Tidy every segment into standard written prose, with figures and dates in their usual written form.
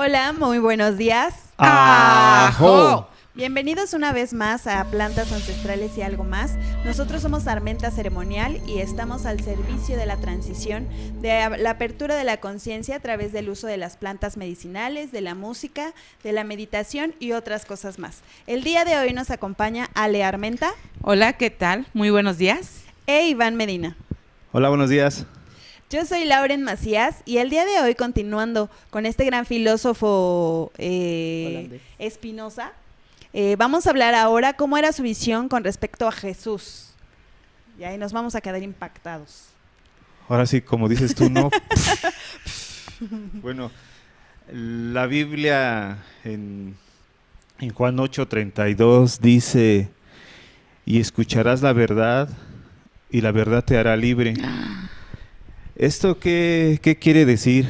Hola, muy buenos días. ¡Ajo! Bienvenidos una vez más a Plantas Ancestrales y Algo Más. Nosotros somos Armenta Ceremonial y estamos al servicio de la transición, de la apertura de la conciencia a través del uso de las plantas medicinales, de la música, de la meditación y otras cosas más. El día de hoy nos acompaña Ale Armenta. Hola, ¿qué tal? Muy buenos días. E Iván Medina. Hola, buenos días. Yo soy Lauren Macías y el día de hoy, continuando con este gran filósofo Spinoza, vamos a hablar ahora cómo era su visión con respecto a Jesús. Y ahí nos vamos a quedar impactados. Ahora sí, como dices tú, ¿no? Bueno, la Biblia en Juan 8:32 dice, y escucharás la verdad, y la verdad te hará libre. ¿Esto qué quiere decir?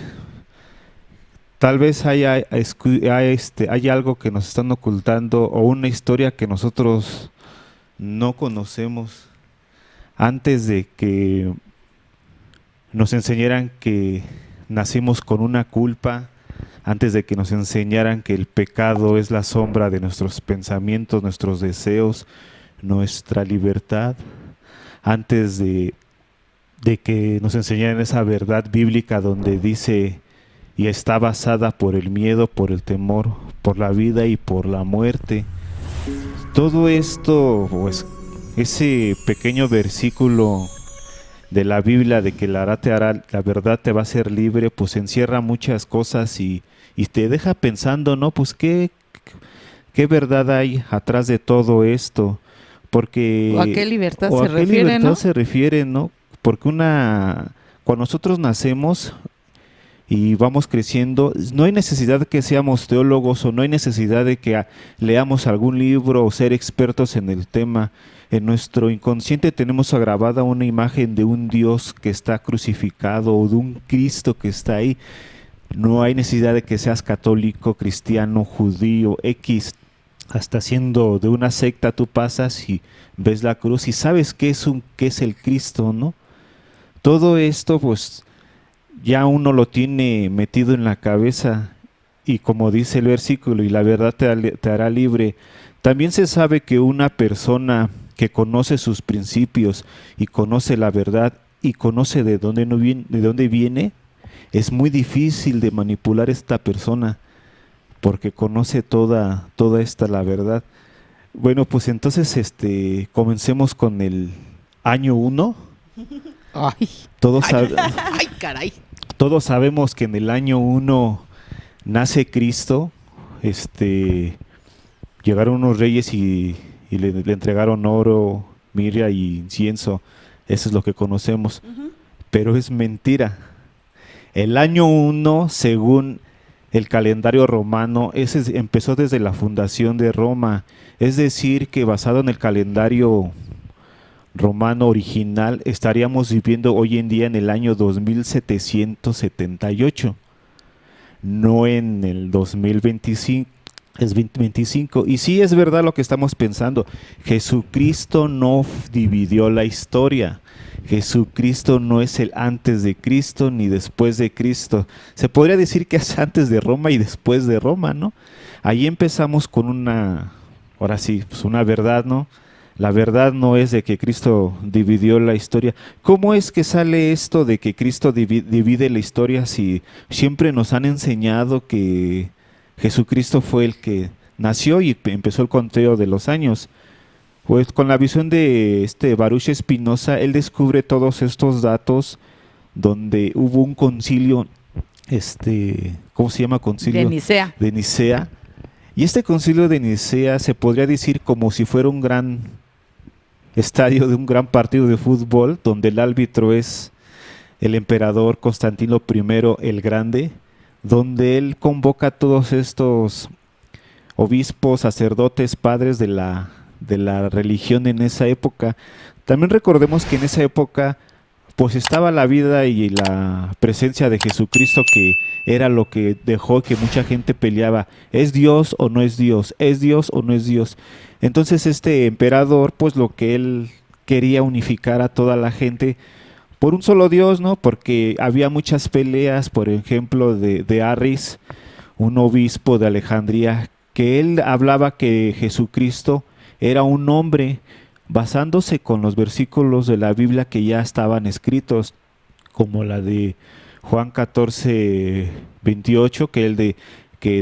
Tal vez hay algo que nos están ocultando o una historia que nosotros no conocemos. Antes de que nos enseñaran que nacimos con una culpa, antes de que nos enseñaran que el pecado es la sombra de nuestros pensamientos, nuestros deseos, nuestra libertad, antes de que nos enseñaran esa verdad bíblica donde dice y está basada por el miedo, por el temor, por la vida y por la muerte. Todo esto, pues, ese pequeño versículo de la Biblia de que la verdad te va a hacer libre, pues encierra muchas cosas y te deja pensando, ¿no? Pues qué verdad hay atrás de todo esto, porque ¿O a qué libertad o se a qué refiere, libertad no? se refiere, ¿no? Porque cuando nosotros nacemos y vamos creciendo, no hay necesidad de que seamos teólogos o no hay necesidad de que leamos algún libro o ser expertos en el tema. En nuestro inconsciente tenemos grabada una imagen de un Dios que está crucificado o de un Cristo que está ahí. No hay necesidad de que seas católico, cristiano, judío, X. Hasta siendo de una secta tú pasas y ves la cruz y sabes qué es el Cristo, ¿no? Todo esto pues ya uno lo tiene metido en la cabeza y como dice el versículo, y la verdad te hará libre. También se sabe que una persona que conoce sus principios y conoce la verdad y conoce de dónde viene, es muy difícil de manipular esta persona porque conoce toda la verdad. Bueno, pues entonces comencemos con el año 1. Ay, ay, caray. Todos sabemos que en el año 1 nace Cristo. Llegaron unos reyes y le entregaron oro, mirra y incienso. Eso es lo que conocemos. Pero es mentira. El año 1, según el calendario romano, empezó desde la fundación de Roma. Es decir, que basado en el calendario romano original, estaríamos viviendo hoy en día en el año 2778, no en el 2025. Es 2025. Y sí es verdad lo que estamos pensando. Jesucristo no dividió la historia. Jesucristo no es el antes de Cristo ni después de Cristo. Se podría decir que es antes de Roma y después de Roma, ¿no? Ahí empezamos con ahora sí, pues una verdad, ¿no? La verdad no es de que Cristo dividió la historia. ¿Cómo es que sale esto de que Cristo divide la historia si siempre nos han enseñado que Jesucristo fue el que nació y empezó el conteo de los años? Pues con la visión de Baruch Spinoza, él descubre todos estos datos donde hubo un concilio, ¿cómo se llama? Concilio De Nicea. de Nicea. Y este concilio de Nicea se podría decir como si fuera un gran estadio de un gran partido de fútbol, donde el árbitro es el emperador Constantino I el Grande, donde él convoca a todos estos obispos, sacerdotes, padres de la religión en esa época. También recordemos que en esa época pues estaba la vida y la presencia de Jesucristo, que era lo que dejó que mucha gente peleaba. ¿Es Dios o no es Dios? ¿Es Dios o no es Dios? Entonces este emperador, pues lo que él quería unificar a toda la gente por un solo Dios, ¿no? Porque había muchas peleas, por ejemplo, de Arris, un obispo de Alejandría, que él hablaba que Jesucristo era un hombre basándose con los versículos de la Biblia que ya estaban escritos, como la de Juan 14, 28, que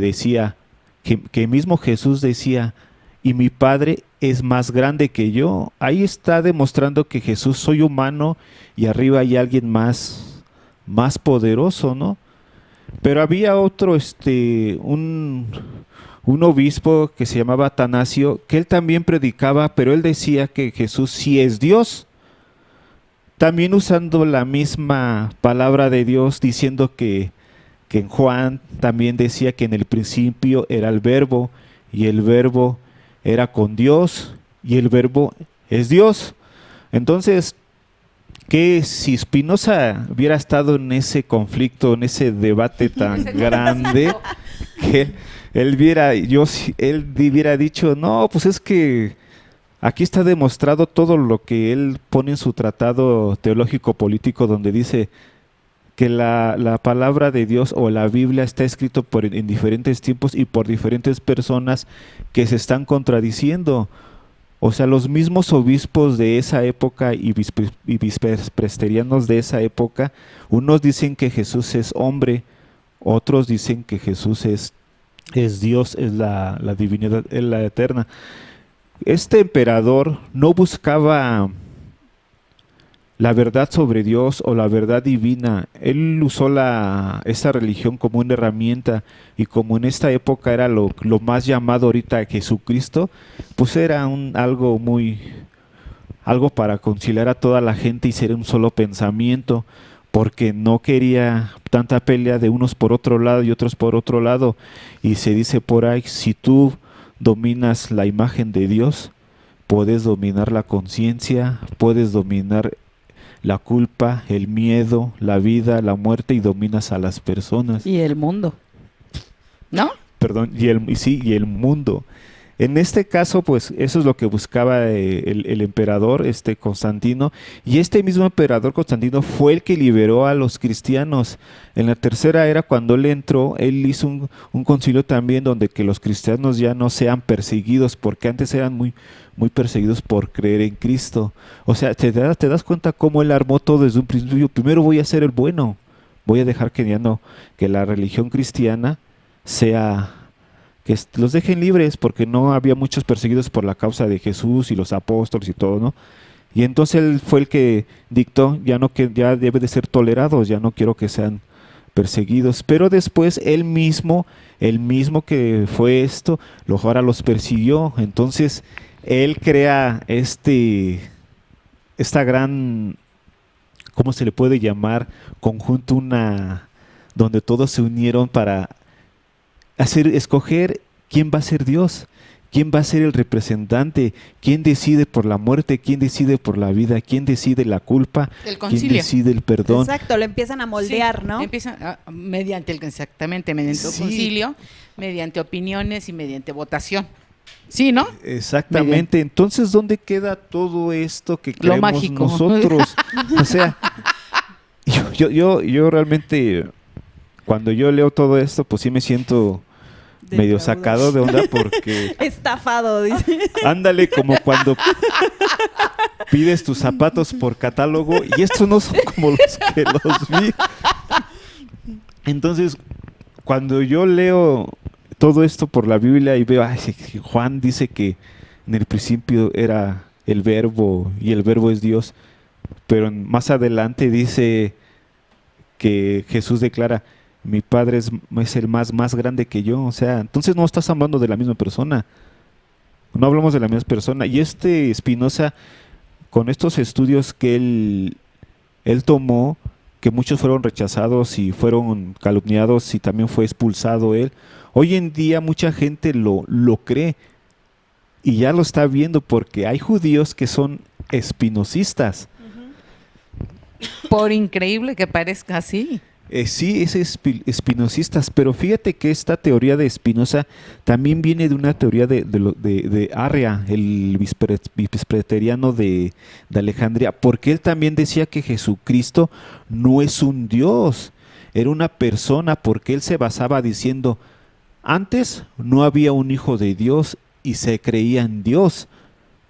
decía, que mismo Jesús decía, y mi Padre es más grande que yo. Ahí está demostrando que Jesús soy humano y arriba hay alguien más poderoso, ¿no? Pero había otro, un obispo que se llamaba Atanasio, que él también predicaba, pero él decía que Jesús sí es Dios. También usando la misma palabra de Dios, diciendo que en Juan también decía que en el principio era el Verbo, y el Verbo era con Dios, y el Verbo es Dios. Entonces, que si Spinoza hubiera estado en ese conflicto, en ese debate tan grande, que él hubiera dicho, no, pues es que aquí está demostrado todo lo que él pone en su tratado teológico político, donde dice que la palabra de Dios o la Biblia está escrito en diferentes tiempos y por diferentes personas que se están contradiciendo. O sea, los mismos obispos de esa época y presbiterianos de esa época, unos dicen que Jesús es hombre, otros dicen que Jesús es Dios, es la divinidad, es la eterna. Este emperador no buscaba la verdad sobre Dios o la verdad divina. Él usó esta religión como una herramienta, y como en esta época era lo más llamado ahorita Jesucristo, pues era algo para conciliar a toda la gente y ser un solo pensamiento, porque no quería tanta pelea de unos por otro lado y otros por otro lado. Y se dice por ahí, si tú dominas la imagen de Dios, puedes dominar la conciencia, puedes dominar la culpa, el miedo, la vida, la muerte, y dominas a las personas. Y el mundo, ¿no? Perdón, y el mundo. En este caso, pues eso es lo que buscaba el emperador Constantino, y este mismo emperador Constantino fue el que liberó a los cristianos. En la tercera era, cuando él entró, él hizo un concilio también donde que los cristianos ya no sean perseguidos, porque antes eran muy perseguidos por creer en Cristo. O sea, te das cuenta cómo él armó todo desde un principio. Primero voy a ser el bueno, voy a dejar que la religión cristiana sea, que los dejen libres, porque no había muchos perseguidos por la causa de Jesús y los apóstoles y todo, ¿no? Y entonces él fue el que dictó, que ya debe de ser tolerados, ya no quiero que sean perseguidos. Pero después el mismo que fue esto, ahora los persiguió. Entonces él crea esta gran, ¿cómo se le puede llamar? Conjunto, donde todos se unieron para escoger quién va a ser Dios, quién va a ser el representante, quién decide por la muerte, quién decide por la vida, quién decide la culpa, quién decide el perdón. Exacto, lo empiezan a moldear, ¿no? Empiezan mediante el concilio, mediante opiniones y mediante votación. Sí, ¿no? Exactamente. Entonces, ¿dónde queda todo esto que creemos nosotros? O sea, yo realmente, cuando yo leo todo esto, pues sí me siento medio sacado de onda, porque estafado, dice. Ándale, como cuando pides tus zapatos por catálogo y estos no son como los que los vi. Entonces, cuando yo leo todo esto por la Biblia y veo, Juan dice que en el principio era el Verbo y el Verbo es Dios, pero más adelante dice que Jesús declara, mi Padre es el más grande que yo. O sea, entonces no estás hablando de la misma persona. No hablamos de la misma persona. Y Spinoza, con estos estudios que él tomó, que muchos fueron rechazados y fueron calumniados y también fue expulsado él, hoy en día mucha gente lo cree y ya lo está viendo, porque hay judíos que son espinosistas. Por increíble que parezca así. Sí, es espinosistas, pero fíjate que esta teoría de Spinoza también viene de una teoría de Arria, el presbiteriano de Alejandría, porque él también decía que Jesucristo no es un Dios, era una persona, porque él se basaba diciendo, Antes no había un hijo de Dios y se creía en Dios,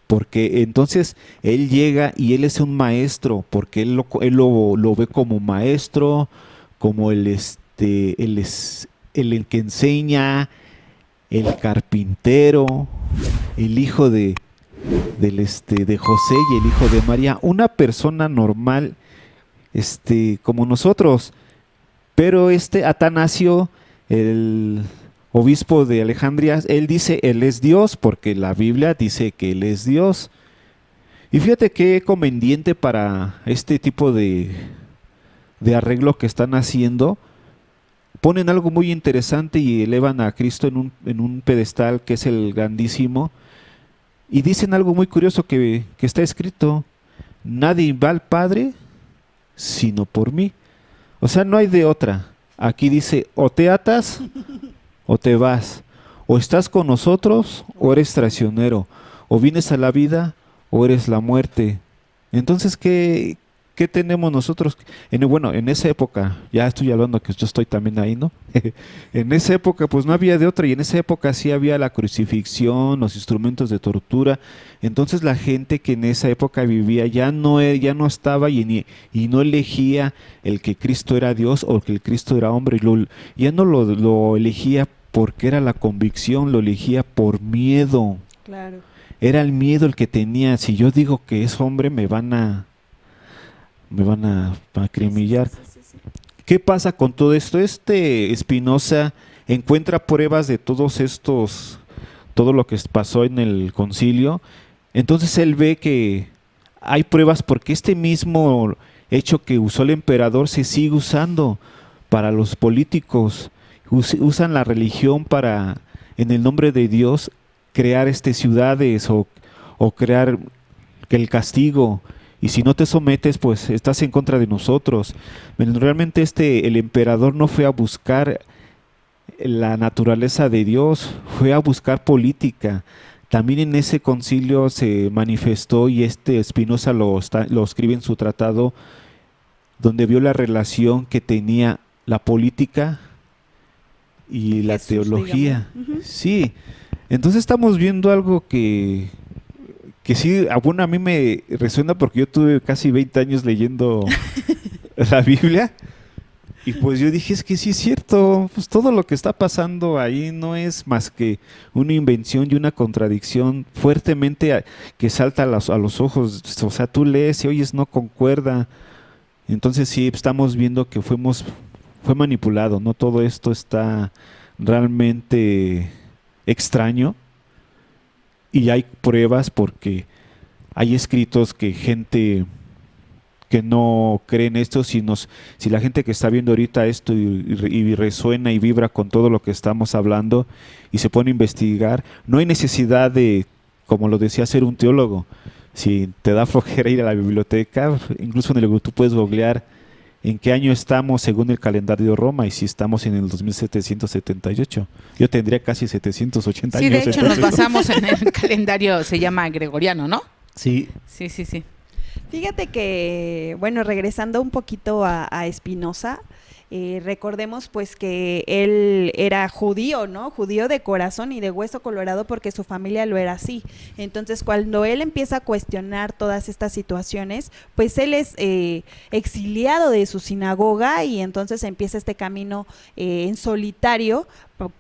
porque entonces él llega y él es un maestro, porque él lo ve como maestro, como él es el que enseña, el carpintero, el hijo de José y el hijo de María, una persona normal, como nosotros. Pero Atanasio, el obispo de Alejandría, él dice, él es Dios, porque la Biblia dice que él es Dios. Y fíjate qué conveniente para este tipo de arreglo que están haciendo. Ponen algo muy interesante y elevan a Cristo en un pedestal que es el grandísimo. Y dicen algo muy curioso que está escrito: nadie va al Padre sino por mí. O sea, no hay de otra. Aquí dice, o te atas o te vas. O estás con nosotros o eres traicionero. O vienes a la vida o eres la muerte. Entonces, ¿qué tenemos nosotros? Bueno, en esa época, ya estoy hablando que yo estoy también ahí, ¿no? En esa época pues no había de otra, y en esa época sí había la crucifixión, los instrumentos de tortura. Entonces la gente que en esa época vivía ya no estaba y no elegía el que Cristo era Dios o que el Cristo era hombre, ya no lo elegía porque era la convicción, lo elegía por miedo. Claro. Era el miedo el que tenía: si yo digo que es hombre me van a acribillar. Sí. ¿Qué pasa con todo esto? Spinoza encuentra pruebas de todo lo que pasó en el concilio. Entonces él ve que hay pruebas porque este mismo hecho que usó el emperador se sigue usando para los políticos. Usan la religión para, en el nombre de Dios, crear ciudades o crear el castigo. Y si no te sometes, pues estás en contra de nosotros. Realmente el emperador no fue a buscar la naturaleza de Dios, fue a buscar política. También en ese concilio se manifestó, y Spinoza lo escribe en su tratado, donde vio la relación que tenía la política y la teología. Uh-huh. Sí, entonces estamos viendo algo que sí, bueno, a mí me resuena porque yo tuve casi 20 años leyendo la Biblia, y pues yo dije, es que sí es cierto, pues todo lo que está pasando ahí no es más que una invención y una contradicción fuertemente que salta a los ojos. O sea, tú lees y oyes, no concuerda. Entonces sí, estamos viendo que fue manipulado, ¿no? Todo esto está realmente extraño. Y hay pruebas porque hay escritos que gente que no cree en esto, si la gente que está viendo ahorita esto y resuena y vibra con todo lo que estamos hablando y se pone a investigar, no hay necesidad de, como lo decía, ser un teólogo. Si te da flojera ir a la biblioteca, incluso en el Google tú puedes googlear en qué año estamos según el calendario de Roma, y si estamos en el 2778. Yo tendría casi 780 años. Sí, de hecho nos basamos en el calendario, se llama gregoriano, ¿no? Sí. Sí. Fíjate que, bueno, regresando un poquito a Spinoza, recordemos pues que él era judío, ¿no? Judío de corazón y de hueso colorado, porque su familia lo era así. Entonces, cuando él empieza a cuestionar todas estas situaciones, pues él es exiliado de su sinagoga, y entonces empieza este camino en solitario,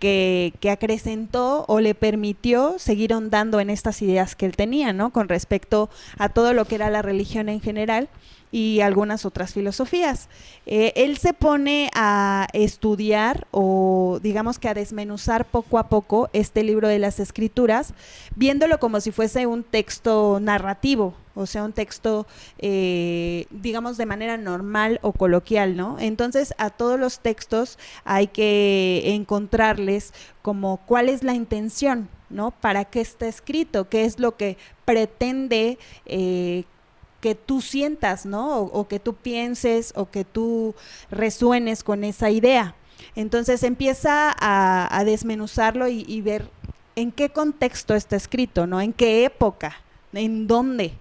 que acrecentó o le permitió seguir ahondando en estas ideas que él tenía, ¿no? Con respecto a todo lo que era la religión en general y algunas otras filosofías. Él se pone a estudiar, o digamos que a desmenuzar poco a poco este libro de las Escrituras, viéndolo como si fuese un texto narrativo, o sea, un texto, digamos, de manera normal o coloquial, ¿no? Entonces, a todos los textos hay que encontrarles como cuál es la intención, ¿no? ¿Para qué está escrito? ¿Qué es lo que pretende que tú sientas, ¿no? O que tú pienses, o que tú resuenes con esa idea? Entonces empieza a desmenuzarlo y ver en qué contexto está escrito, ¿no? En qué época, en dónde,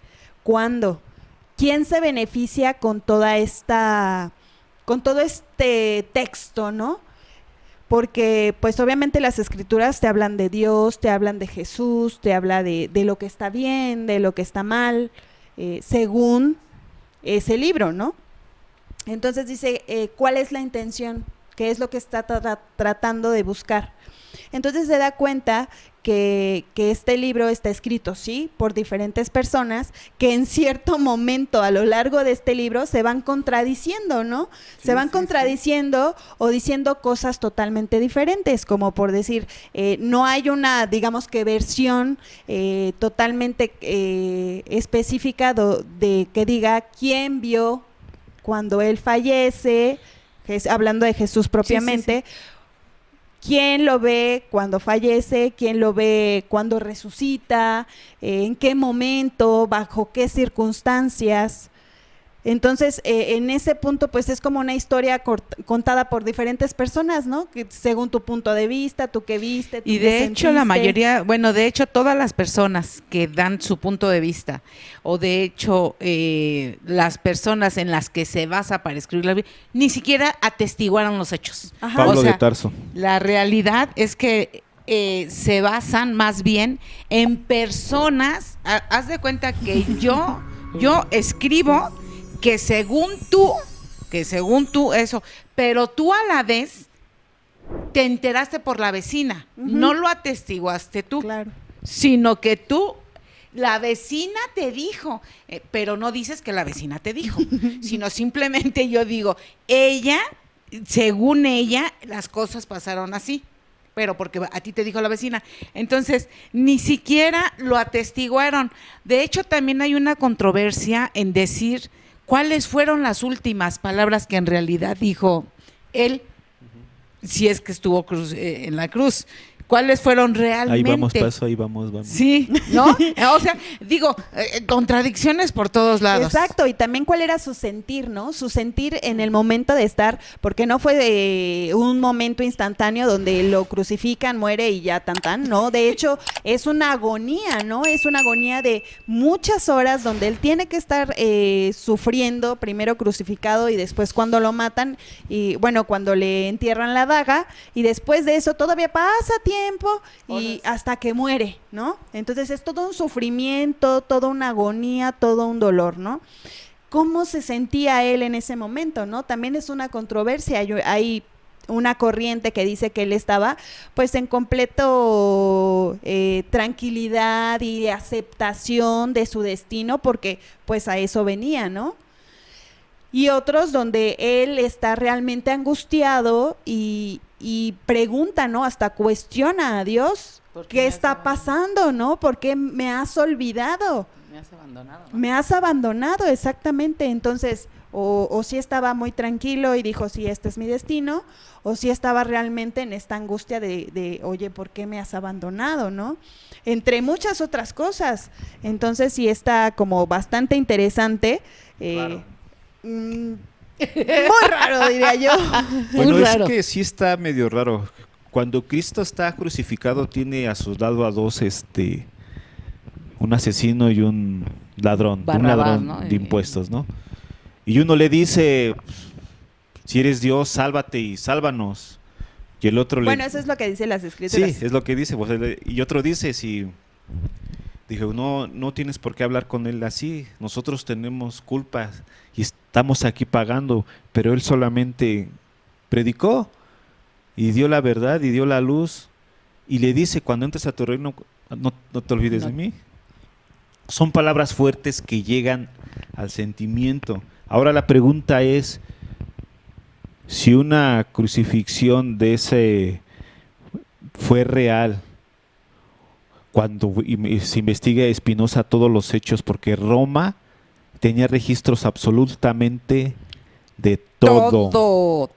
cuándo, quién se beneficia con todo este texto, ¿no? porque pues obviamente las escrituras te hablan de Dios, te hablan de Jesús, te habla de lo que está bien, de lo que está mal, según ese libro, ¿no? Entonces dice, ¿cuál es la intención? ¿Qué es lo que está tratando de buscar? Entonces se da cuenta que este libro está escrito, sí, por diferentes personas que en cierto momento a lo largo de este libro se van contradiciendo, ¿no? Se van contradiciendo o diciendo cosas totalmente diferentes, como por decir, no hay una, digamos que versión totalmente específica de que diga quién vio cuando él fallece, hablando de Jesús propiamente. ¿Quién lo ve cuando fallece? ¿Quién lo ve cuando resucita? ¿En qué momento? ¿Bajo qué circunstancias? Entonces, en ese punto, pues es como una historia contada por diferentes personas, ¿no? Que según tu punto de vista, tú qué viste. Y de hecho, la mayoría, bueno, de hecho, todas las personas que dan su punto de vista, o de hecho, las personas en las que se basa para escribir la Biblia, ni siquiera atestiguaron los hechos. Ajá. Pablo O sea, de Tarso. La realidad es que se basan más bien en personas. Haz de cuenta que yo escribo que según tú eso, pero tú a la vez te enteraste por la vecina, no lo atestiguaste tú, claro, sino que tú, la vecina te dijo, pero no dices que la vecina te dijo, sino simplemente yo digo, según ella, las cosas pasaron así, pero porque a ti te dijo la vecina. Entonces, ni siquiera lo atestiguaron. De hecho, también hay una controversia en decir cuáles fueron las últimas palabras que en realidad dijo él, si es que estuvo en la cruz. ¿Cuáles fueron realmente? Ahí vamos, paso, ahí vamos. Sí, ¿no? O sea, digo, contradicciones por todos lados. Exacto, y también cuál era su sentir, ¿no? Su sentir en el momento de estar, porque no fue de un momento instantáneo donde lo crucifican, muere y ya tan, ¿no? De hecho, es una agonía, ¿no? Es una agonía de muchas horas donde él tiene que estar sufriendo, primero crucificado y después cuando lo matan, y bueno, cuando le entierran la daga, y después de eso todavía pasa tiempo y hasta que muere, ¿no? Entonces es todo un sufrimiento, toda una agonía, todo un dolor, ¿no? ¿Cómo se sentía él en ese momento, no? También es una controversia. Hay una corriente que dice que él estaba pues en completo tranquilidad y aceptación de su destino, porque pues a eso venía, ¿no? Y otros donde él está realmente angustiado y pregunta, ¿no? Hasta cuestiona a Dios, ¿qué está pasando, no? ¿Por qué me has olvidado? Me has abandonado, ¿no? Me has abandonado, exactamente. Entonces, o sí estaba muy tranquilo y dijo, sí, este es mi destino, o sí estaba realmente en esta angustia de oye, ¿por qué me has abandonado, no? Entre muchas otras cosas. Entonces, sí está como bastante interesante. Claro. Muy raro, diría yo. Bueno, raro. es que sí está medio raro. Cuando Cristo está crucificado, tiene a su lado a dos, un asesino y un ladrón, Barrabás, ¿no? de impuestos, ¿no? Y uno le dice, si eres Dios, sálvate y sálvanos. Y el otro Bueno, eso es lo que dicen las escrituras. Sí, es lo que dice. Pues, y otro dice, si... Dije, no tienes por qué hablar con él así. Nosotros tenemos culpas y estamos aquí pagando, pero él solamente predicó y dio la verdad y dio la luz y le dice, cuando entres a tu reino, no te olvides de mí. Son palabras fuertes que llegan al sentimiento. Ahora la pregunta es, si una crucifixión de ese fue real, cuando se investiga a Espinosa todos los hechos, porque Roma tenía registros absolutamente de todo.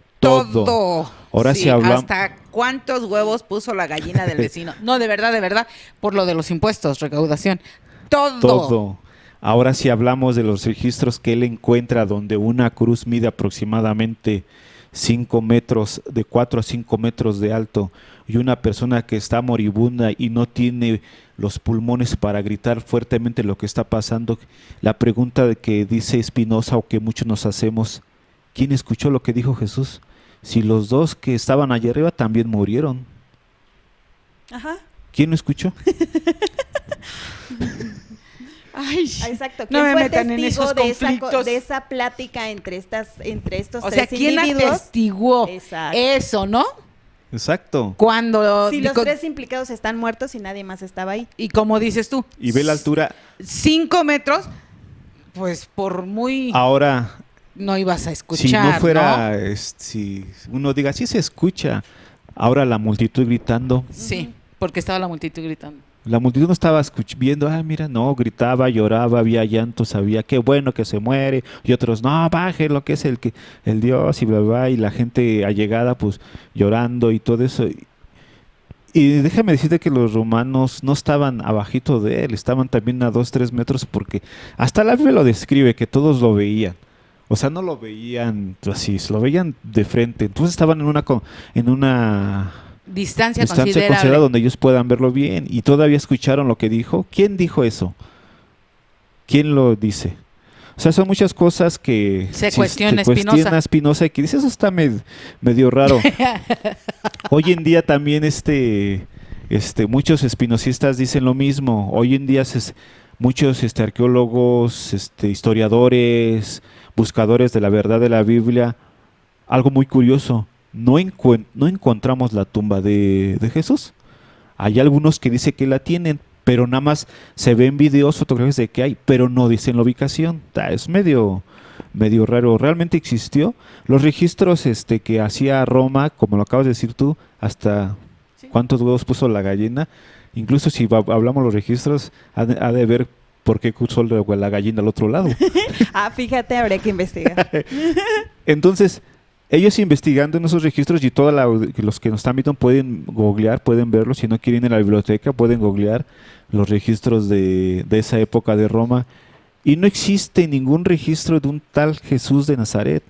Ahora sí hablamos. Hasta cuántos huevos puso la gallina del vecino. No, de verdad, por lo de los impuestos, recaudación. Todo. Ahora sí hablamos de los registros que él encuentra, donde una cruz mide aproximadamente 5 metros, de 4 a 5 metros de alto, y una persona que está moribunda y no tiene los pulmones para gritar fuertemente lo que está pasando. La pregunta que dice Espinosa, o que muchos nos hacemos, ¿quién escuchó lo que dijo Jesús? si los dos que estaban allá arriba también murieron? Ajá. ¿Quién lo escuchó? Ay, Exacto. no ¿Quién me fue metan en testigo esos de conflictos. de esa plática entre estos o sea, tres ¿quién individuos? atestiguó Exacto. eso, no? Exacto. Cuando Si los tres implicados están muertos y nadie más estaba ahí. y como dices tú, Y ve la altura. 5 metros, pues por muy Ahora, no ibas a escuchar, si no fuera, ¿no? si uno diga, sí se escucha. Ahora la multitud gritando. Sí, porque estaba la multitud gritando. La multitud no estaba viendo, mira, no, gritaba, lloraba, había llanto, sabía qué bueno que se muere, y otros, no, baje lo que es el Dios, y bla, bla, y la gente allegada, pues, llorando y todo eso. Y déjame decirte que los romanos no estaban abajito de él, estaban también a 2, 3 metros, porque hasta la Biblia lo describe, que todos lo veían. O sea, no lo veían así, lo veían de frente. Entonces estaban en una Distancia distancia considerable. considerada donde ellos puedan verlo bien, y todavía escucharon lo que dijo. ¿Quién dijo eso? ¿Quién lo dice? O sea, son muchas cosas que Se si cuestiona te Spinoza. Spinoza, y que dice, eso está medio raro. Hoy en día también muchos espinosistas dicen lo mismo. Hoy en día muchos arqueólogos, historiadores, buscadores de la verdad de la Biblia, algo muy curioso, no encontramos la tumba de Jesús. Hay algunos que dicen que la tienen, pero nada más se ven videos, fotografías de que hay, pero no dicen la ubicación. Es medio raro. ¿Realmente existió? Los registros que hacía Roma, como lo acabas de decir tú, hasta cuántos huevos puso la gallina. Incluso si hablamos de los registros, ha de ver por qué cruzó la gallina al otro lado. Fíjate, habría que investigar. Entonces, ellos investigando en esos registros, y los que nos están viendo pueden googlear, pueden verlo. Si no quieren ir a la biblioteca, pueden googlear los registros de esa época de Roma. Y no existe ningún registro de un tal Jesús de Nazaret.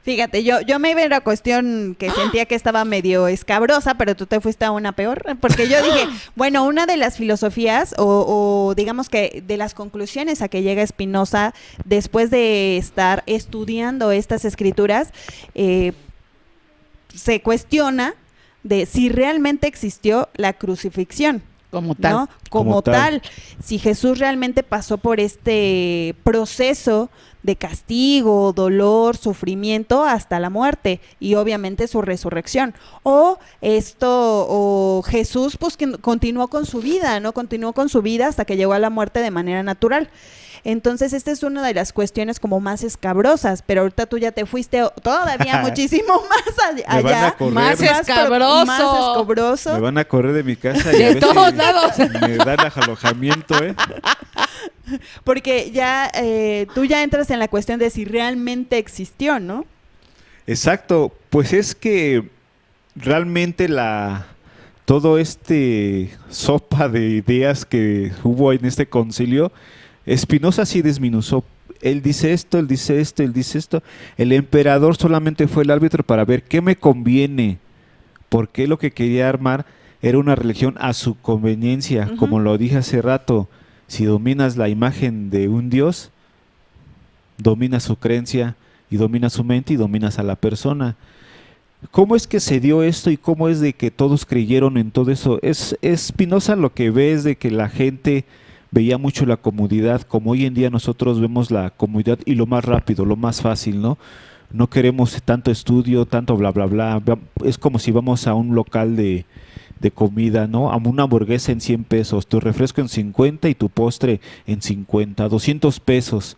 Fíjate, yo me iba a una cuestión que sentía que estaba medio escabrosa, pero tú te fuiste a una peor, porque yo dije, bueno, una de las filosofías o digamos que de las conclusiones a que llega Spinoza después de estar estudiando estas escrituras, se cuestiona de si realmente existió la crucifixión. Como tal. ¿No? Como tal. Si Jesús realmente pasó por este proceso de castigo, dolor, sufrimiento hasta la muerte y obviamente su resurrección. O Jesús pues que continuó con su vida, ¿no? Continuó con su vida hasta que llegó a la muerte de manera natural. Entonces, esta es una de las cuestiones como más escabrosas, pero ahorita tú ya te fuiste todavía muchísimo más Me van a allá. correr. Más escabroso. Más escabroso. Me van a correr de mi casa y De a ver todos si lados. me dan alojamiento, Porque ya tú ya entras en la cuestión de si realmente existió, ¿no? Exacto, pues es que realmente todo sopa de ideas que hubo en este concilio, Spinoza sí desminuzó. Él dice esto, él dice esto, él dice esto. El emperador solamente fue el árbitro para ver qué me conviene, porque lo que quería armar era una religión a su conveniencia. Ujú. Como lo dije hace rato, si dominas la imagen de un Dios, dominas su creencia y dominas su mente y dominas a la persona. ¿Cómo es que se dio esto y cómo es de que todos creyeron en todo eso? Spinoza lo que ve es de que la gente veía mucho la comodidad, como hoy en día nosotros vemos la comodidad y lo más rápido, lo más fácil, ¿no? No queremos tanto estudio, tanto bla, bla, bla. Es como si vamos a un local de comida, ¿no? A una hamburguesa en 100 pesos, tu refresco en 50 y tu postre en 50, 200 pesos.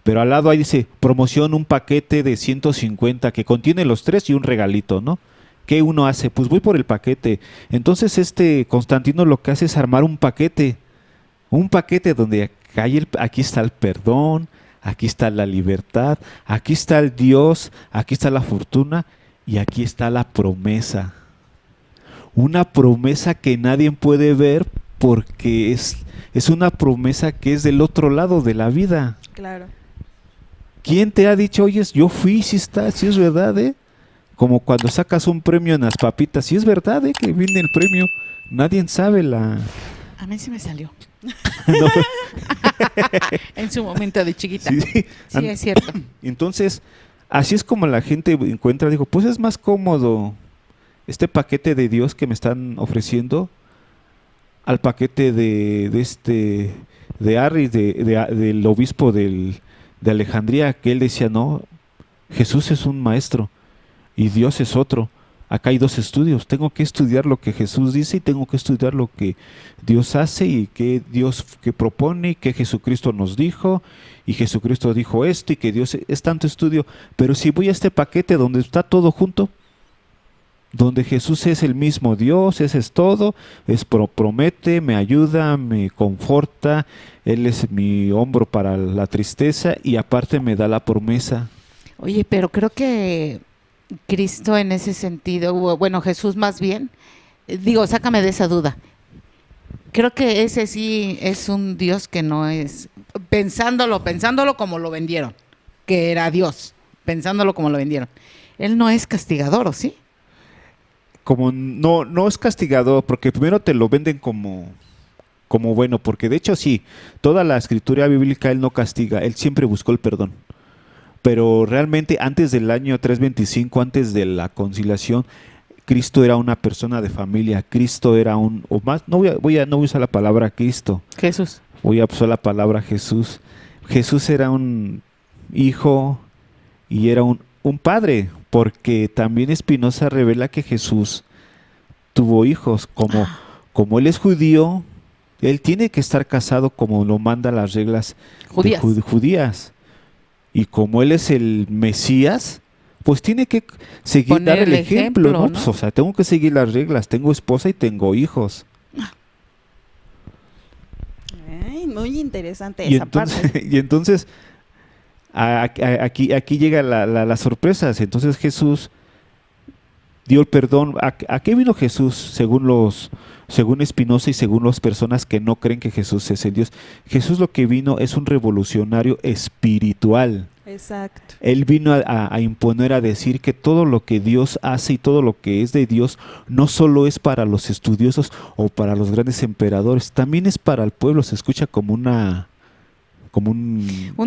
Pero al lado ahí dice, promoción, un paquete de 150 que contiene los tres y un regalito, ¿no? ¿Qué uno hace? Pues voy por el paquete. Entonces Constantino lo que hace es armar un paquete donde aquí está el perdón, aquí está la libertad, aquí está el Dios, aquí está la fortuna y aquí está la promesa. Una promesa que nadie puede ver porque es una promesa que es del otro lado de la vida. Claro. ¿Quién te ha dicho, oye, yo fui, sí es verdad, Como cuando sacas un premio en las papitas, sí es verdad, que viene el premio. Nadie sabe A mí sí me salió. No. En su momento de chiquita. Sí. Sí, es cierto. Entonces, Así es como la gente encuentra, digo, pues es más cómodo este paquete de Dios que me están ofreciendo al paquete de Arris, del obispo de Alejandría, que él decía, no, Jesús es un maestro y Dios es otro. Acá hay dos estudios, tengo que estudiar lo que Jesús dice y tengo que estudiar lo que Dios hace y que Dios que propone y que Jesucristo nos dijo y Jesucristo dijo esto y que Dios es tanto estudio, pero si voy a este paquete donde está todo junto, donde Jesús es el mismo Dios, ese es todo, promete, me ayuda, me conforta, Él es mi hombro para la tristeza y aparte me da la promesa. Oye, pero creo que Cristo en ese sentido, bueno, Jesús más bien, digo, sácame de esa duda. Creo que ese sí es un Dios que no es, pensándolo como lo vendieron, que era Dios, pensándolo como lo vendieron. Él no es castigador, ¿o sí? Como no es castigador, porque primero te lo venden como bueno, porque de hecho sí, toda la escritura bíblica Él no castiga, Él siempre buscó el perdón. Pero realmente antes del año 325, antes de la conciliación, Cristo era una persona de familia, Cristo era o más, no voy a usar la palabra Cristo, Jesús. voy a usar la palabra Jesús. Jesús era un hijo y era un padre, porque también Espinosa revela que Jesús tuvo hijos, como Él es judío, Él tiene que estar casado como lo mandan las reglas judías. Y como Él es el Mesías, pues tiene que seguir, dar el ejemplo, ¿no? Pues, o sea, tengo que seguir las reglas, tengo esposa y tengo hijos. Ay, muy interesante esa parte. Y entonces, aquí llega las sorpresas. Entonces Jesús dio el perdón. ¿A qué vino Jesús según Spinoza y según las personas que no creen que Jesús es el Dios? Jesús lo que vino es un revolucionario espiritual. Exacto. Él vino a imponer, a decir que todo lo que Dios hace y todo lo que es de Dios no solo es para los estudiosos o para los grandes emperadores, también es para el pueblo. Se escucha como un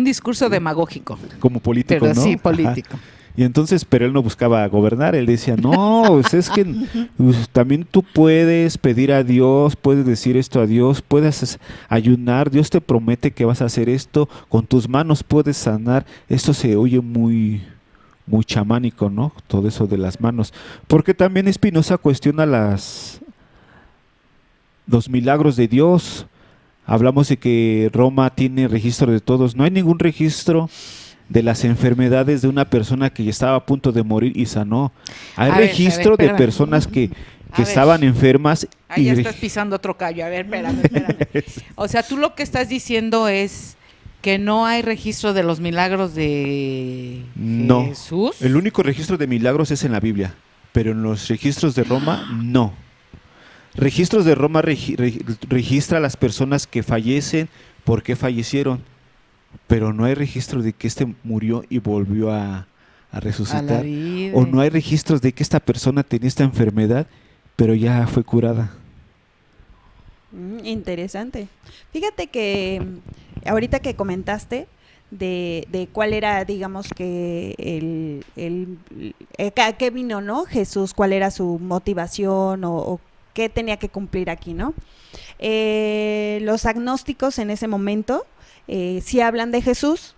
discurso demagógico. Como político, pero ¿no? Sí, político. Ajá. Y entonces, pero él no buscaba gobernar, él decía, no, pues es que también tú puedes pedir a Dios, puedes decir esto a Dios, puedes ayunar, Dios te promete que vas a hacer esto, con tus manos puedes sanar. Esto se oye muy chamánico, ¿no? Todo eso de las manos. Porque también Spinoza cuestiona los milagros de Dios. Hablamos de que Roma tiene registro de todos, no hay ningún registro de las enfermedades de una persona que ya estaba a punto de morir y sanó. Hay registro de personas que estaban enfermas. Ahí ya estás pisando otro callo. A ver, espérame. O sea, tú lo que estás diciendo es que no hay registro de los milagros de Jesús. El único registro de milagros es en la Biblia, pero en los registros de Roma, no. Registros de Roma registra a las personas que fallecen, por qué fallecieron, pero no hay registro de que murió y volvió a resucitar. O no hay registros de que esta persona tenía esta enfermedad, pero ya fue curada. Interesante. Fíjate que ahorita que comentaste de cuál era, digamos que a qué vino, ¿no? Jesús, cuál era su motivación o qué tenía que cumplir aquí, ¿no? Los agnósticos en ese momento sí hablan de Jesús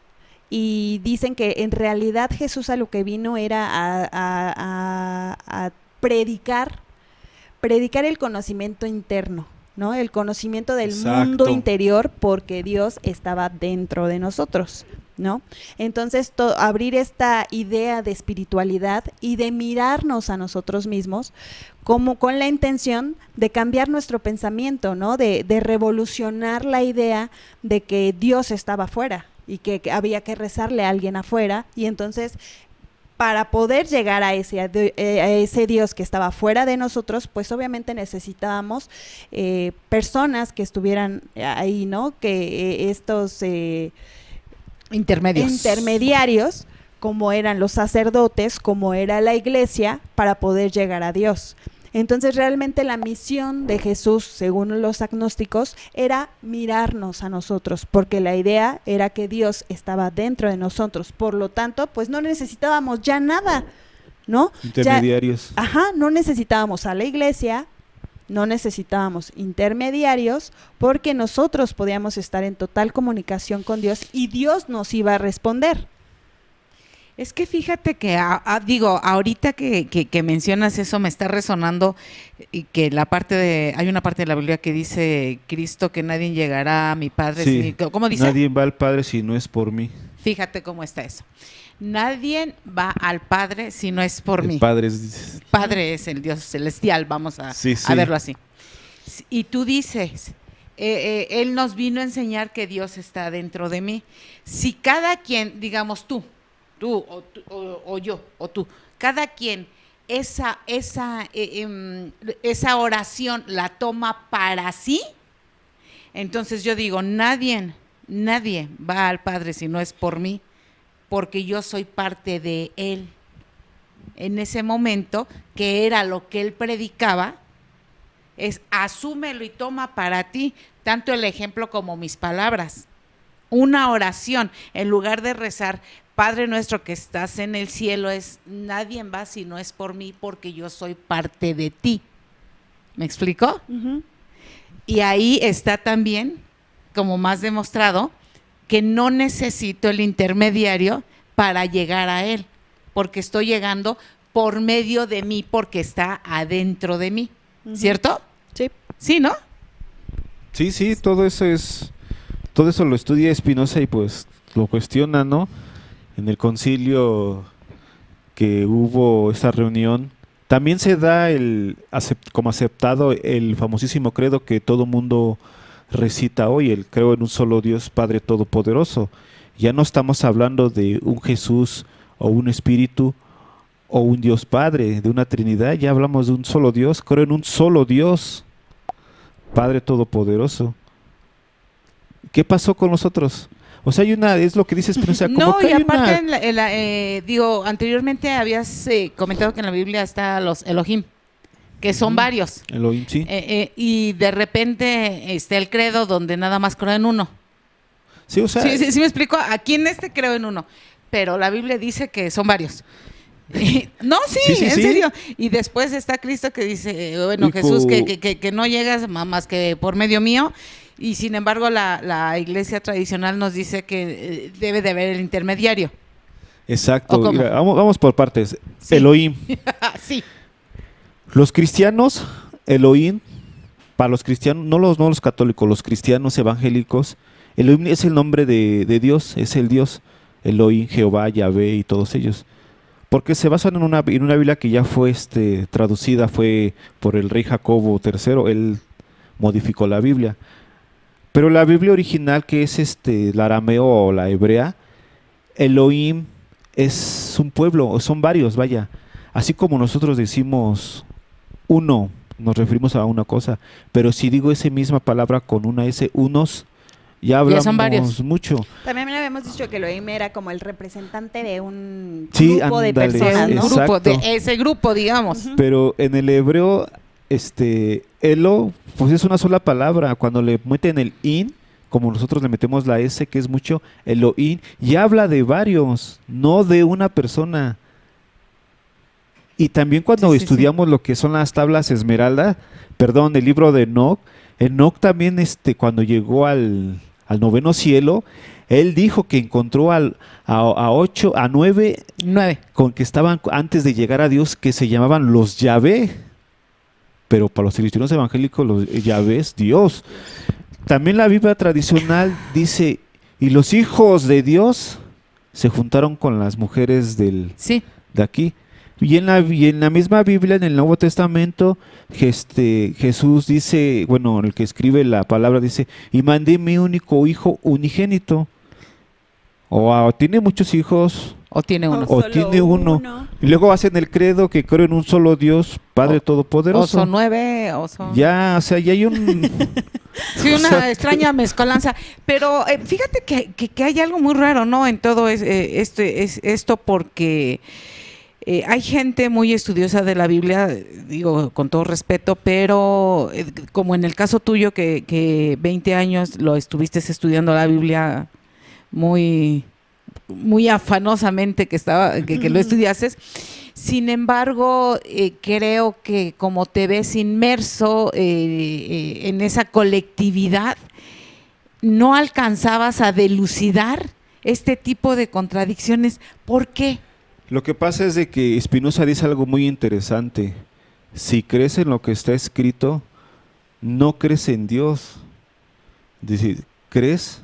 y dicen que en realidad Jesús a lo que vino era a predicar el conocimiento interno, ¿no? El conocimiento del mundo interior, porque Dios estaba dentro de nosotros, ¿no? Entonces, abrir esta idea de espiritualidad y de mirarnos a nosotros mismos como con la intención de cambiar nuestro pensamiento, ¿no? De revolucionar la idea de que Dios estaba afuera y que había que rezarle a alguien afuera, y entonces para poder llegar a ese Dios que estaba fuera de nosotros, pues obviamente necesitábamos personas que estuvieran ahí, ¿no? Que estos intermediarios, como eran los sacerdotes, como era la iglesia, para poder llegar a Dios. Entonces realmente la misión de Jesús, según los agnósticos, era mirarnos a nosotros, porque la idea era que Dios estaba dentro de nosotros. Por lo tanto, pues no necesitábamos ya nada, ¿no? Intermediarios. No necesitábamos a la iglesia, no necesitábamos intermediarios, porque nosotros podíamos estar en total comunicación con Dios y Dios nos iba a responder. Es que fíjate que, ahorita que mencionas eso, me está resonando y que hay una parte de la Biblia que dice Cristo que nadie llegará a mi Padre. Sí. ¿Cómo dice? Nadie va al Padre si no es por mí. Fíjate cómo está eso. Nadie va al Padre si no es por mí. Padre es... Padre es el Dios celestial, vamos a verlo así. Y tú dices, Él nos vino a enseñar que Dios está dentro de mí. Si cada quien, digamos tú o yo o tú, cada quien esa oración la toma para sí, entonces yo digo, nadie va al Padre si no es por mí, porque yo soy parte de Él. En ese momento, que era lo que Él predicaba, es asúmelo y toma para ti, tanto el ejemplo como mis palabras. Una oración, en lugar de rezar, Padre nuestro que estás en el cielo, es nadie va si no es por mí, porque yo soy parte de ti. ¿Me explico? Uh-huh. Y ahí está también, como más demostrado, que no necesito el intermediario para llegar a Él, porque estoy llegando por medio de mí, porque está adentro de mí. Uh-huh. ¿Cierto? Sí. Sí, ¿no? Sí, todo eso lo estudia Spinoza y pues lo cuestiona, ¿no? En el concilio que hubo esta reunión, también se da como aceptado el famosísimo credo que todo mundo recita hoy, el creo en un solo Dios Padre Todopoderoso. Ya no estamos hablando de un Jesús o un Espíritu o un Dios Padre, de una Trinidad, ya hablamos de un solo Dios, creo en un solo Dios Padre Todopoderoso. ¿Qué pasó con nosotros? O sea, es lo que dices, pero o sea, como no, que y aparte, anteriormente habías comentado que en la Biblia está los Elohim, que son varios. Elohim, sí. Y de repente está el credo donde nada más creo en uno. Sí, o sea, sí me explico. Aquí en creo en uno, pero la Biblia dice que son varios. No, sí, en serio. Y después está Cristo que dice, bueno, Jesús, que no llegas más que por medio mío. Y sin embargo la iglesia tradicional nos dice que debe de haber el intermediario. Exacto. Mira, vamos por partes. Sí. Elohim. Sí. Los cristianos, Elohim, para los cristianos, no los católicos, los cristianos evangélicos, Elohim es el nombre de Dios, es el Dios, Elohim, Jehová, Yahvé y todos ellos. Porque se basan en una Biblia que ya fue traducida, fue por el rey Jacobo III, él modificó la Biblia. Pero la Biblia original, que es el arameo o la hebrea, Elohim es un pueblo, son varios, vaya. Así como nosotros decimos uno, nos referimos a una cosa, pero si digo esa misma palabra con una S, unos, ya hablamos mucho. También habíamos dicho que Elohim era como el representante de un grupo de personas, ¿no? Un grupo, de ese grupo, digamos. Uh-huh. Pero en el hebreo, Elo, pues es una sola palabra. Cuando le meten el in, como nosotros le metemos la S, que es mucho, Elohim, y habla de varios, no de una persona. Y también cuando estudiamos lo que son las tablas esmeralda, el libro de Enoc también cuando llegó al 9º cielo, él dijo que encontró a 9 con que estaban antes de llegar a Dios, que se llamaban los Yahvé. Pero para los cristianos evangélicos, los Yahvé es Dios. También la Biblia tradicional dice, y los hijos de Dios se juntaron con las mujeres de aquí. Y en la misma Biblia, en el Nuevo Testamento, Jesús dice, bueno, el que escribe la palabra dice, y mandé mi único hijo unigénito. O tiene muchos hijos, o tiene uno. O tiene uno. Y luego hacen el credo que creo en un solo Dios, Padre Todopoderoso. O son 9, o son... Ya, o sea, ya hay un... Sí, una extraña mezcolanza. Pero fíjate que hay algo muy raro, ¿no? En todo esto, porque Hay gente muy estudiosa de la Biblia, digo con todo respeto, pero como en el caso tuyo que 20 años lo estuviste estudiando la Biblia muy, muy afanosamente que lo estudiases. Sin embargo, creo que como te ves inmerso en esa colectividad, no alcanzabas a dilucidar este tipo de contradicciones. ¿Por qué? Lo que pasa es de que Spinoza dice algo muy interesante. Si crees en lo que está escrito, no crees en Dios. Dice, crees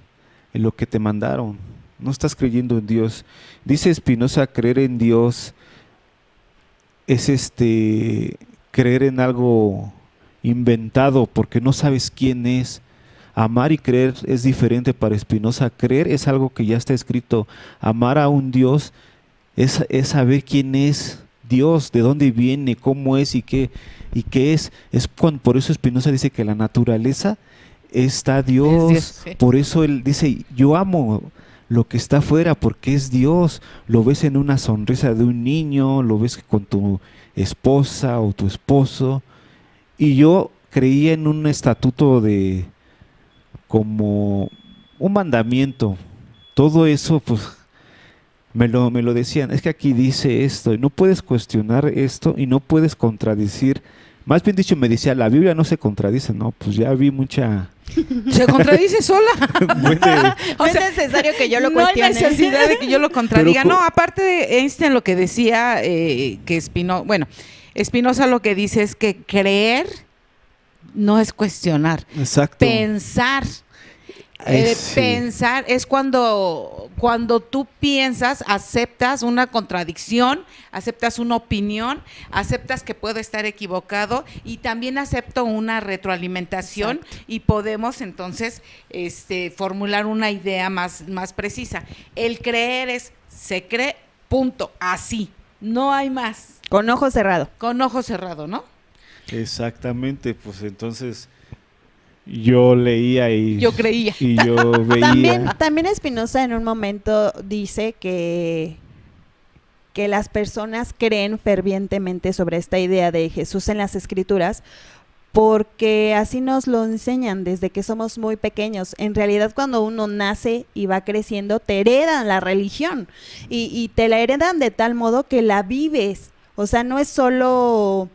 en lo que te mandaron. No estás creyendo en Dios. Dice Spinoza, creer en Dios es creer en algo inventado porque no sabes quién es. Amar y creer es diferente para Spinoza. Creer es algo que ya está escrito. Amar a un Dios es saber quién es Dios, de dónde viene, cómo es y qué es. Por eso Spinoza dice que la naturaleza está Dios. Dios, sí. Por eso él dice, yo amo lo que está afuera porque es Dios. Lo ves en una sonrisa de un niño, lo ves con tu esposa o tu esposo. Y yo creía en un estatuto como un mandamiento. Todo eso, pues, me lo decían, es que aquí dice esto, y no puedes cuestionar esto, y no puedes contradecir. Más bien dicho, me decía, la Biblia no se contradice, no, pues ya vi mucha... Se contradice sola. No es necesario que yo lo No hay cuestione. necesidad de que yo lo contradiga. Pero No, aparte de Einstein lo que decía, que Spinoza lo que dice es que creer no es cuestionar. Exacto. Pensar. Sí. Pensar es cuando tú piensas, aceptas una contradicción, aceptas una opinión, aceptas que puedo estar equivocado y también acepto una retroalimentación. Exacto. Y podemos entonces formular una idea más precisa. El creer se cree, punto, así, no hay más. Con ojo cerrado. Con ojo cerrado, ¿no? Exactamente, pues entonces... Yo leía y yo creía y yo veía. También Spinoza en un momento dice que las personas creen fervientemente sobre esta idea de Jesús en las Escrituras porque así nos lo enseñan desde que somos muy pequeños. En realidad, cuando uno nace y va creciendo, te heredan la religión y te la heredan de tal modo que la vives. O sea, no es solo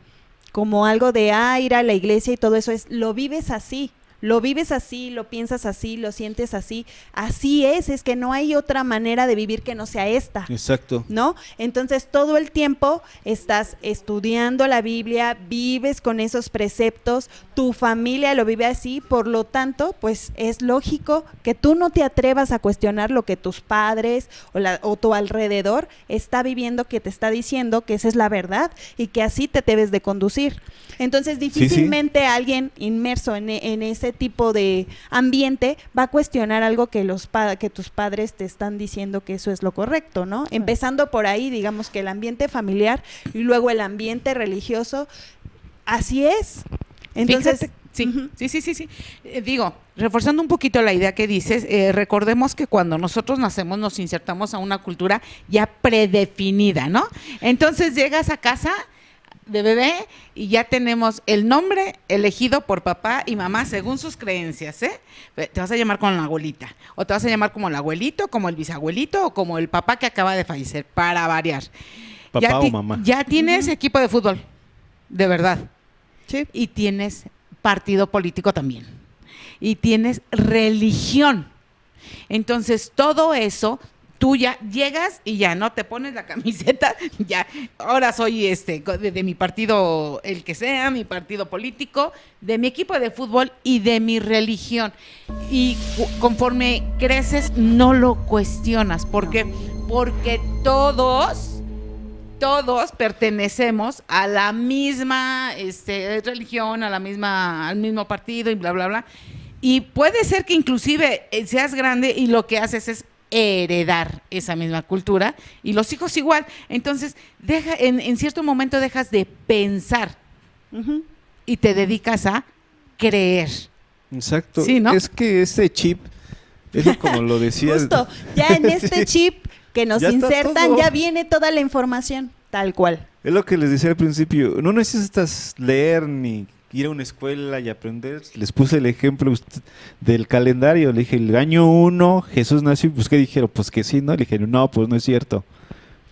como algo de ir a la iglesia y todo eso, lo vives así. Lo vives así, lo piensas así, lo sientes así. Así es que no hay otra manera de vivir que no sea esta. Exacto. ¿No? Entonces todo el tiempo estás estudiando la Biblia, vives con esos preceptos, tu familia lo vive así, por lo tanto, pues es lógico que tú no te atrevas a cuestionar lo que tus padres o tu alrededor está viviendo, que te está diciendo que esa es la verdad y que así te debes de conducir. Entonces difícilmente alguien inmerso en ese tipo de ambiente va a cuestionar algo que tus padres te están diciendo que eso es lo correcto, ¿no? Empezando por ahí, digamos que el ambiente familiar y luego el ambiente religioso, así es. Entonces, fíjate, sí. Digo, reforzando un poquito la idea que dices, recordemos que cuando nosotros nacemos nos insertamos a una cultura ya predefinida, ¿no? Entonces llegas a casa de bebé y ya tenemos el nombre elegido por papá y mamá según sus creencias, ¿eh? Te vas a llamar con la abuelita, o te vas a llamar como el abuelito, como el bisabuelito, o como el papá que acaba de fallecer, para variar. Papá o mamá. Ya tienes equipo de fútbol, de verdad. sí. Y tienes partido político también. Y tienes religión. Entonces, todo eso... Tú ya llegas y ya no te pones la camiseta, ya, ahora soy de mi partido, el que sea, mi partido político, de mi equipo de fútbol y de mi religión. Y conforme creces, no lo cuestionas. ¿Por qué? Porque todos pertenecemos a la misma religión, al mismo partido y bla, bla, bla. Y puede ser que inclusive seas grande y lo que haces es heredar esa misma cultura y los hijos igual. Entonces, en cierto momento dejas de pensar y te dedicas a creer. Exacto. Sí, ¿no? Es que este chip, es como lo decía. Justo, ya en este chip que nos Ya está insertan, todo. ya viene toda la información. Tal cual. Es lo que les decía al principio, no necesitas leer ni ir a una escuela y aprender. Les puse el ejemplo del calendario, le dije, el año 1 Jesús nació, pues ¿qué dijeron? Pues que sí, ¿no? Le dijeron, no, pues no es cierto.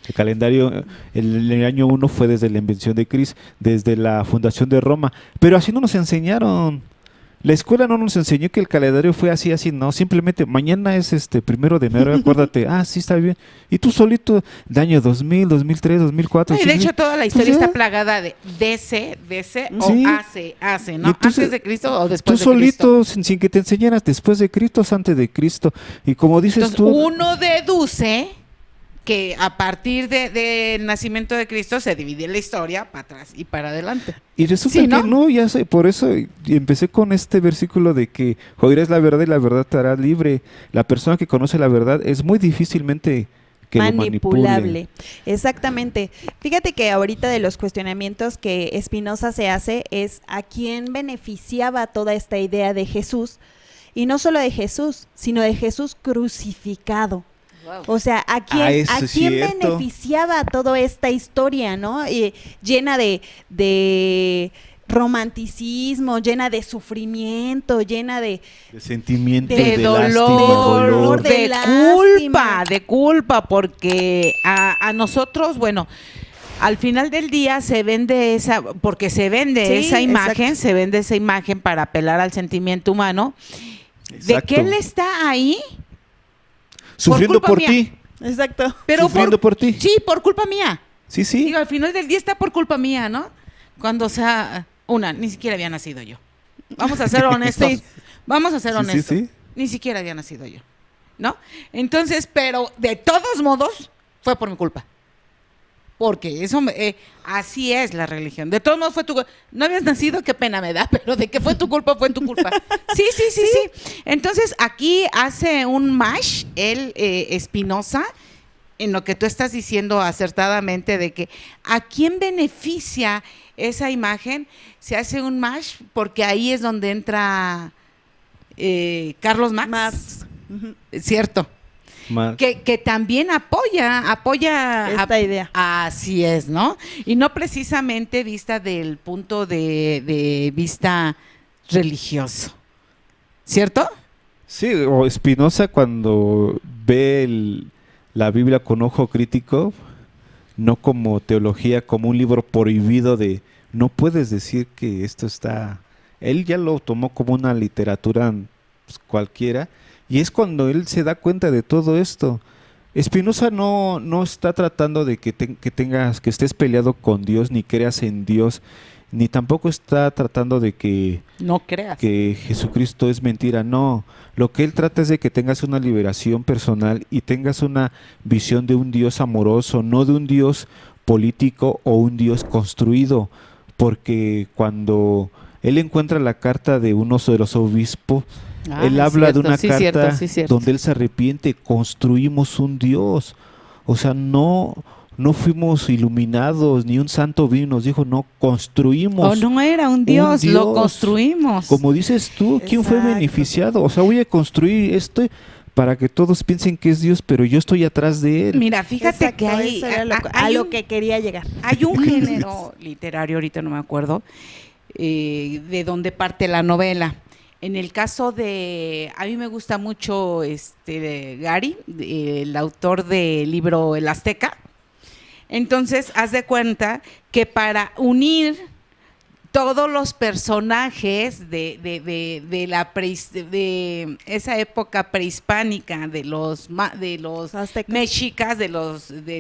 El calendario, el año 1 fue desde la invención de Cristo, desde la fundación de Roma, pero así no nos enseñaron. La escuela no nos enseñó que el calendario fue así, no, simplemente mañana es 1 de enero, acuérdate, sí está bien. Y tú solito, de año 2000, 2003, 2004. No, y de hecho toda la historia está plagada de DC o Sí. hace, ¿no? Entonces, antes de Cristo o después tú de Cristo. solito, sin que te enseñaras después de Cristo, antes de Cristo. Y como dices Entonces, tú... uno deduce que a partir del nacimiento de Cristo se divide la historia para atrás y para adelante. Y resulta Sí, que ¿no? no, ya sé, por eso y empecé con este versículo de que oirás la verdad y la verdad te hará libre. La persona que conoce la verdad es muy difícilmente que lo manipule. Manipulable. Exactamente. Fíjate que ahorita de los cuestionamientos que Spinoza se hace es a quién beneficiaba toda esta idea de Jesús, y no solo de Jesús, sino de Jesús crucificado. O sea, ¿a quién eso es quién cierto. beneficiaba toda esta historia, ¿no? Llena de romanticismo, llena de sufrimiento, llena de sentimiento, De lástima, dolor, de de lástima. culpa, porque a nosotros, bueno, al final del día se vende porque se vende Sí, esa imagen, exacto. se vende esa imagen para apelar al sentimiento humano, de Exacto. que él está ahí, Sufriendo culpa por mía. ti. Exacto. pero Sufriendo por ti. Sí, por culpa mía. Sí, sí. Digo, al final del día está por culpa mía, ¿no? Cuando, o sea, ni siquiera había nacido yo. Vamos a ser honestos. Sí. Vamos a ser Sí, sí, honestos. sí. Ni siquiera había nacido yo, ¿no? Entonces, pero de todos modos, fue por mi culpa. Porque eso, así es la religión. De todos modos fue tu culpa. No habías nacido, qué pena me da, pero de que fue tu culpa, fue tu culpa. Sí. Entonces, aquí hace un mash, Spinoza, en lo que tú estás diciendo acertadamente de que a quién beneficia esa imagen, se hace un mash porque ahí es donde entra Carlos Marx. Ujú. Cierto. Que también apoya Esta idea. Así es, ¿no? Y no precisamente vista del punto de vista religioso, ¿cierto? Sí, o Spinoza cuando ve la Biblia con ojo crítico, no como teología, como un libro prohibido de no puedes decir que esto está... Él ya lo tomó como una literatura pues, cualquiera, y es cuando él se da cuenta de todo esto. Spinoza no está tratando de que estés peleado con Dios, ni creas en Dios, ni tampoco está tratando de que No creas. Jesucristo es mentira, no. Lo que él trata es de que tengas una liberación personal y tengas una visión de un Dios amoroso, no de un Dios político o un Dios construido, porque cuando él encuentra la carta de uno de los obispos, él habla de una carta donde él se arrepiente, construimos un Dios, o sea, no fuimos iluminados, ni un santo vino, nos dijo, no, construimos. No era un Dios, lo Dios. construimos. Como dices tú, ¿quién fue Exacto. beneficiado? O sea, voy a construir esto para que todos piensen que es Dios, pero yo estoy atrás de él. Mira, fíjate Exacto, que hay, eso era a hay lo un- que quería llegar. hay un género literario, ahorita no me acuerdo, de dónde parte la novela. En el caso a mí me gusta mucho de Gary, el autor del libro El Azteca. Entonces, haz de cuenta que para unir todos los personajes de esa época prehispánica de los Aztecas. mexicas, de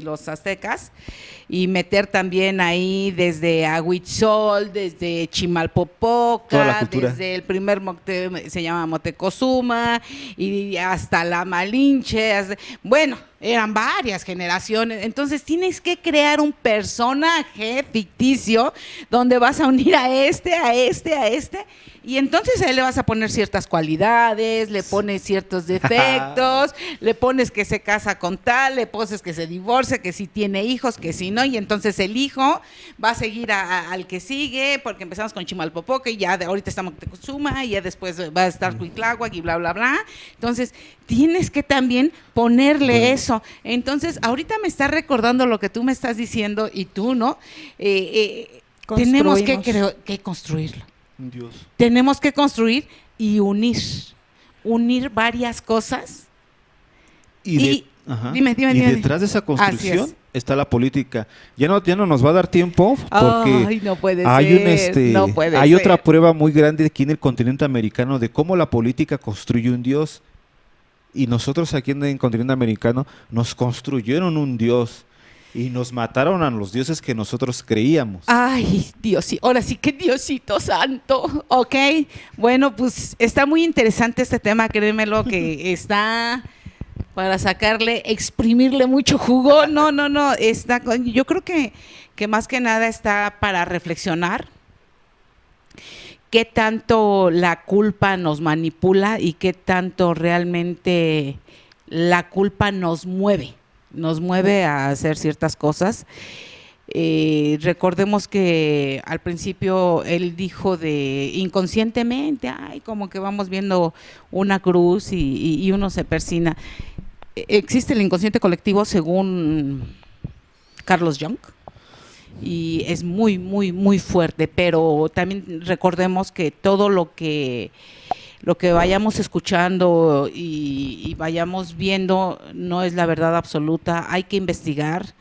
los aztecas, y meter también ahí desde Ahuitzol, desde Toda la Chimalpopoca, cultura. desde el primer se llama Moctezuma, y hasta la Malinche, bueno, eran varias generaciones. Entonces tienes que crear un personaje ficticio donde vas a unir a este, Y entonces a él le vas a poner ciertas cualidades, le pones ciertos defectos, le pones que se casa con tal, le pones que se divorcia, que si tiene hijos, que si no, y entonces el hijo va a seguir al que sigue, porque empezamos con Chimalpopoca y ya ahorita estamos en Tecuzuma y ya después va a estar Cuitláhuac y bla, bla, bla. Entonces tienes que también ponerle eso. Entonces ahorita me está recordando lo que tú me estás diciendo y tú, ¿no? Tenemos que construirlo. Dios. Tenemos que construir y unir varias cosas. Dime. Detrás de esa construcción está la política. Ya no nos va a dar tiempo porque no puede hay otra prueba muy grande aquí en el continente americano de cómo la política construye un Dios. Y nosotros aquí en el continente americano nos construyeron un Dios. Y nos mataron a los dioses que nosotros creíamos. Ay, Dios, ahora sí que Diosito santo. Ok, bueno, pues está muy interesante este tema, créemelo, que está para exprimirle mucho jugo. No, yo creo que más que nada está para reflexionar qué tanto la culpa nos manipula y qué tanto realmente la culpa nos mueve a hacer ciertas cosas. Recordemos que al principio él dijo de inconscientemente, como que vamos viendo una cruz y uno se persina. Existe el inconsciente colectivo según Carlos Jung y es muy, muy, muy fuerte, pero también recordemos que todo lo que vayamos escuchando y vayamos viendo no es la verdad absoluta. Hay que investigar,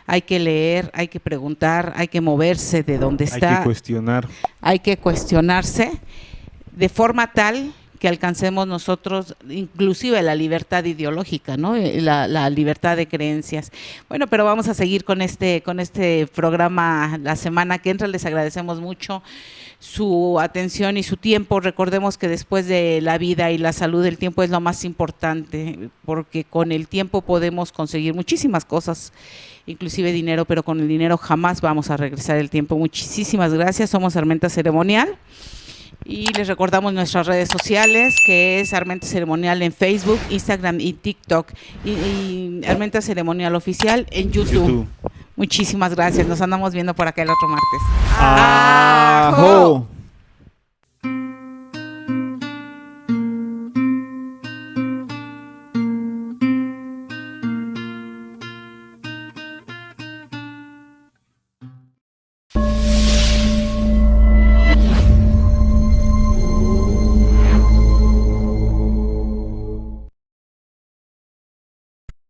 hay que leer, hay que preguntar, hay que moverse de donde está. Hay que cuestionar. Hay que cuestionarse de forma tal que alcancemos nosotros inclusive la libertad ideológica, ¿no? La libertad de creencias. Bueno, pero vamos a seguir con este programa la semana que entra. Les agradecemos mucho su atención y su tiempo. Recordemos que después de la vida y la salud, el tiempo es lo más importante, porque con el tiempo podemos conseguir muchísimas cosas, inclusive dinero, pero con el dinero jamás vamos a regresar el tiempo. Muchísimas gracias. Somos Armenta Ceremonial. Y les recordamos nuestras redes sociales, que es Armenta Ceremonial en Facebook, Instagram y TikTok, y Armenta Ceremonial Oficial en YouTube. Muchísimas gracias, nos andamos viendo por acá el otro martes. ¡Ajo!